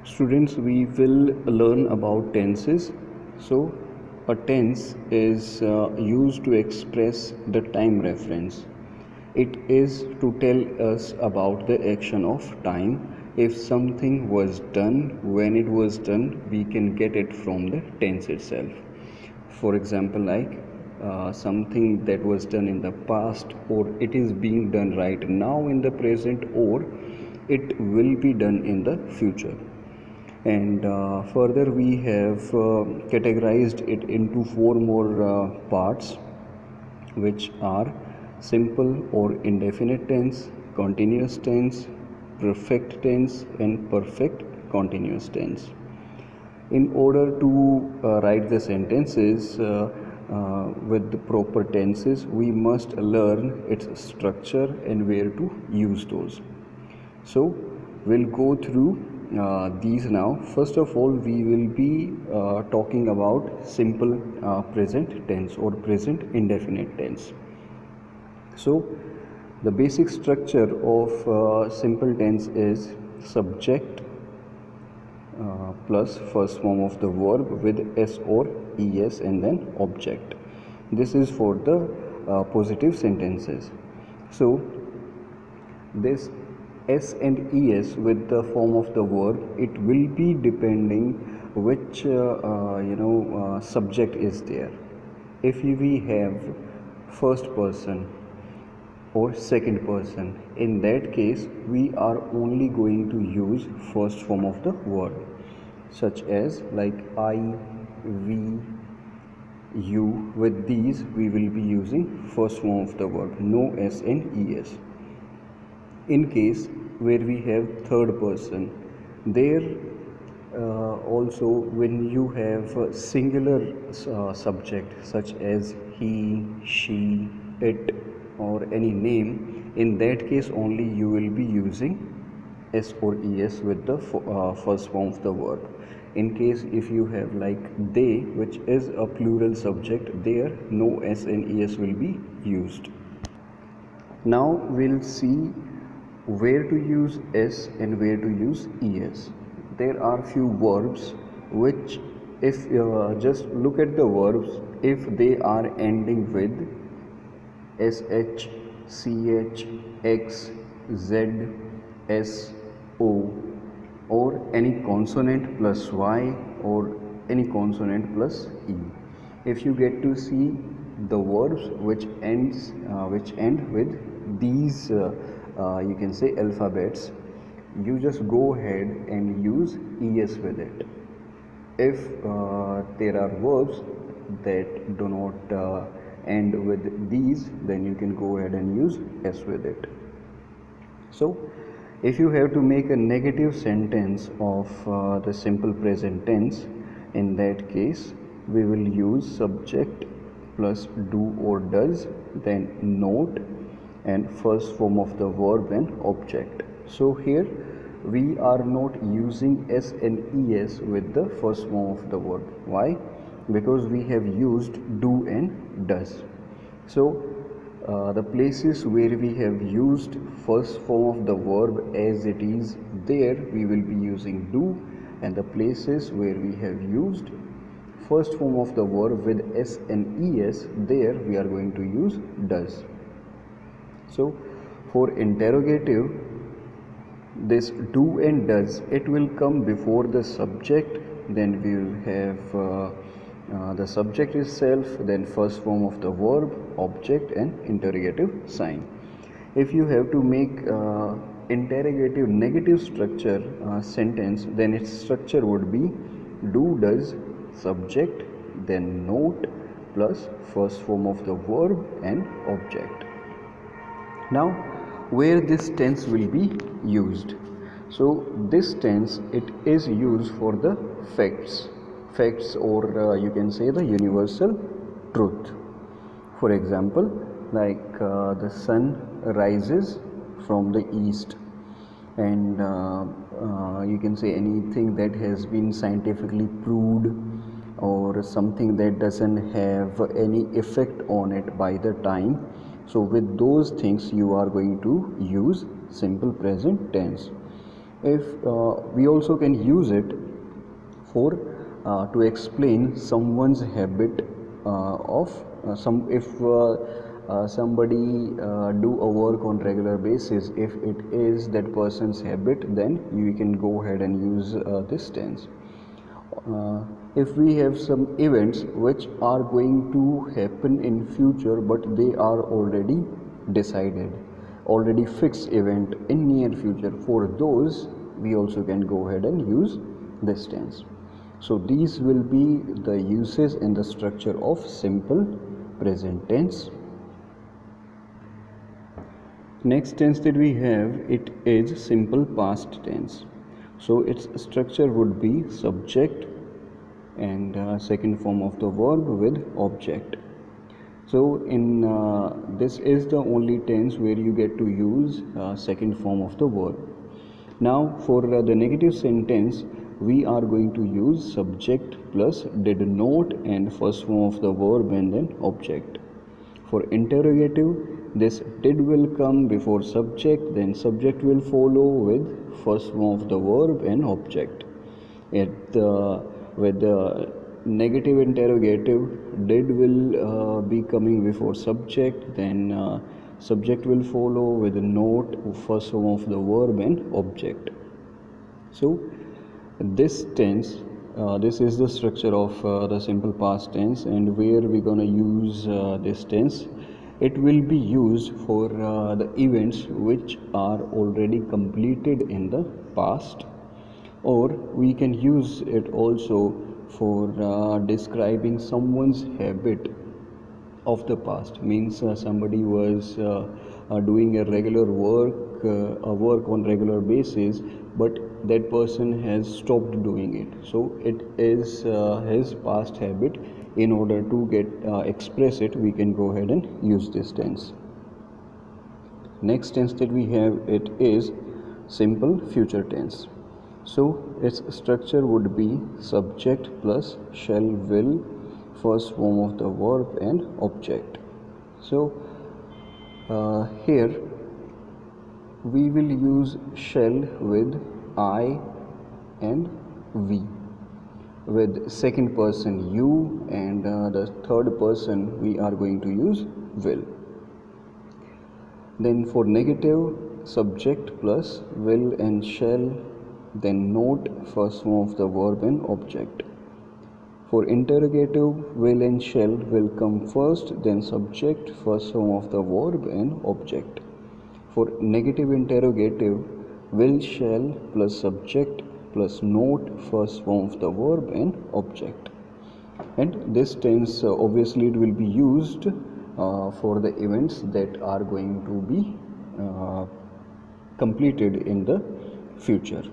Students, we will learn about tenses. So, a tense is used to express the time reference. It is to tell us about the action of time. If something was done, when it was done, we can get it from the tense itself. For example, like something that was done in the past, or it is being done right now in the present, or it will be done in the future. And further we have categorized it into four more parts, which are simple or indefinite tense, continuous tense, perfect tense, and perfect continuous tense. In order to write the sentences with the proper tenses, we must learn its structure and where to use those. So we'll go through these now. First of all, we will be talking about simple present tense or present indefinite tense. So the basic structure of simple tense is subject plus first form of the verb with s or es and then object. This is for the positive sentences. So this s and es with the form of the verb, it will be depending which subject is there. If we have first person or second person, in that case we are only going to use first form of the verb, such as like I, we, you. With these we will be using first form of the verb, no s and es. In case where we have third person, there also when you have a singular subject such as he, she, it, or any name, in that case only you will be using s or es with the first form of the verb. In case if you have like they, which is a plural subject, there no s and es will be used. Now we'll see where to use s and where to use es. There are few verbs which, if just look at the verbs, if they are ending with sh, ch, x, z, s, o, or any consonant plus y, or any consonant plus e. If you get to see the verbs which end with these you can say alphabets, you just go ahead and use es with it. If there are verbs that do not end with these, then you can go ahead and use s with it. So if you have to make a negative sentence of the simple present tense, in that case we will use subject plus do or does, then note, and first form of the verb and object. So here we are not using s and es with the first form of the verb. Why? Because we have used do and does. So the places where we have used first form of the verb as it is, there we will be using do, and the places where we have used first form of the verb with s and es, there we are going to use does. So for interrogative, this do and does, it will come before the subject, then we will have the subject itself, then first form of the verb, object, and interrogative sign. If you have to make interrogative negative structure sentence, then its structure would be do, does, subject, then note, plus first form of the verb and object. Now where this tense will be used? So this tense, it is used for the facts, or you can say the universal truth. For example, like the sun rises from the east, and you can say anything that has been scientifically proved, or something that doesn't have any effect on it by the time. So with those things you are going to use simple present tense. If we also can use it for to explain someone's habit of some if somebody do a work on regular basis, if it is that person's habit, then you can go ahead and use this tense. If we have some events which are going to happen in future but they are already decided, already fixed event in near future, for those we also can go ahead and use this tense. So these will be the uses in the structure of simple present tense. Next tense that we have, it is simple past tense. So its structure would be subject and second form of the verb with object. So in this is the only tense where you get to use second form of the verb. Now for the negative sentence, we are going to use subject plus did not and first form of the verb and then object. For interrogative, this did will come before subject, then subject will follow with first form of the verb and object. With the negative interrogative, did will be coming before subject, then subject will follow with a note, first form of the verb and object. So this tense, this is the structure of the simple past tense, and where we're gonna use this tense, it will be used for the events which are already completed in the past, or we can use it also for describing someone's habit of the past. Means somebody was doing a regular work, a work on regular basis, but that person has stopped doing it, so it is his past habit. In order to get express it, we can go ahead and use this tense. Next tense that we have, it is simple future tense. So its structure would be subject plus shall will, first form of the verb and object. So here we will use shall with I and we, with second person you, and the third person we are going to use will. Then for negative, subject plus will and shall, then note, first form of the verb and object. For interrogative, will and shall will come first, then subject, first form of the verb and object. For negative interrogative, will shall plus subject plus note, first form of the verb and object. And this tense obviously it will be used for the events that are going to be completed in the future.